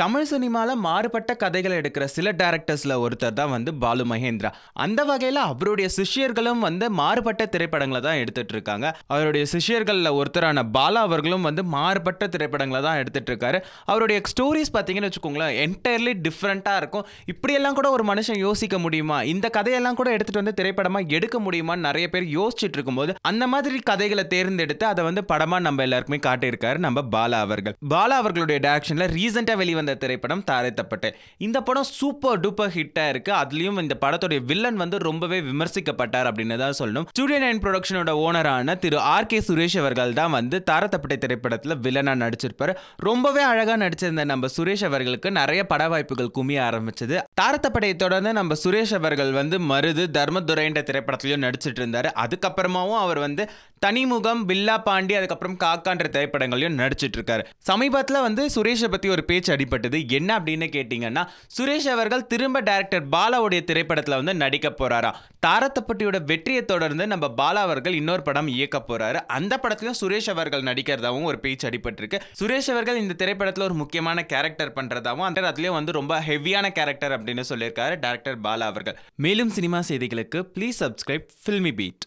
தமிழ் சினிமால மாறுபட்ட கதைகள் எடுக்கிற சில டைரக்டர்ஸ்ல ஒருத்தர் தான் வந்து பாலு மகேந்திரா. அந்த வகையில அவருடைய சிஷ்யர்களும் வந்து மாறுபட்ட திரைப்படங்களை தான் எடுத்துட்டு இருக்காங்க. அவருடைய சிஷ்யர்கள்ல ஒருத்தரான பாலா அவர்களும் வந்து மாறுபட்ட திரைப்படங்களை தான் எடுத்துட்டு இருக்காரு. அவருடைய ஸ்டோரிஸ் பார்த்தீங்கன்னு வச்சுக்கோங்களேன், என்டையர்லி டிஃப்ரெண்டா இருக்கும். இப்படியெல்லாம் கூட ஒரு மனுஷன் யோசிக்க முடியுமா, இந்த கதையெல்லாம் கூட எடுத்துட்டு வந்து திரைப்படமா எடுக்க முடியுமான்னு நிறைய பேர் யோசிச்சுட்டு இருக்கும்போது அந்த மாதிரி கதைகளை தேர்ந்தெடுத்து அதை வந்து படமா நம்ம எல்லாருக்குமே காட்டியிருக்காரு நம்ம பாலா அவர்கள். பாலா அவர்களுடைய டைரக்ஷன்ல ரீசெண்டா வெளிவந்த திரைப்படம் தாரை தப்பட்டை. இந்த படம் சூப்பர் டூப்பர் ஹிட்டா இருக்கு. அதுலயும் இந்த படத்துடைய வில்லன் வந்து ரொம்பவே விமர்சிக்கப்பட்டார் அப்படின்னு தான் சொல்லணும். ஸ்டுடியோ 9 ப்ரொடக்ஷனோட ஓனரான திரு ஆர்.கே. சுரேஷ் அவர்கள் தான் வந்து தாரை தப்பட்டை திரைப்படத்துல வில்லனா நடிச்சிருப்பாரு. ரொம்பவே அழகா நடிச்சிருந்த நம்ம சுரேஷ் அவர்களுக்கு நிறைய பட வாய்ப்புகள் குமிய ஆரம்பிச்சது. தாரை தப்பட்டையை தொடர்ந்து நம்ம சுரேஷ் அவர்கள் வந்து மருது, தர்மதுரைன்ற திரைப்படத்திலையும் நடிச்சிட்டு இருந்தாரு. அதுக்கப்புறமாவும் அவர் வந்து தனிமுகம், பில்லா பாண்டி, அதுக்கப்புறம் காக்கான்ற திரைப்படங்களையும் நடிச்சிட்டு இருக்காரு. சமீபத்தில் வந்து சுரேஷை பத்தி ஒரு பேச்சு அடிபட்டது. என்ன அப்படின்னு கேட்டீங்கன்னா, சுரேஷ் அவர்கள் திரும்ப டைரக்டர் பாலாவுடைய திரைப்படத்தில் வந்து நடிக்க போறாரா. தாரை தப்பட்டையோட வெற்றியை தொடர்ந்து நம்ம பாலா அவர்கள் இன்னொரு படம் இயக்க போறாரு. அந்த படத்திலும் சுரேஷ் அவர்கள் நடிக்கிறதாவும் ஒரு பேச்சு அடிபட்டிருக்கு. சுரேஷ் அவர்கள் இந்த திரைப்படத்தில் ஒரு முக்கியமான கேரக்டர் பண்றதாவும், அந்த அதுலயும் வந்து ரொம்ப ஹெவியான கேரக்டர் அப்படின்னு சொல்லியிருக்காரு டைரக்டர் பாலா அவர்கள். மேலும் சினிமா செய்திகளுக்கு ப்ளீஸ் சப்ஸ்கிரைப் ஃபில்மி பீட்.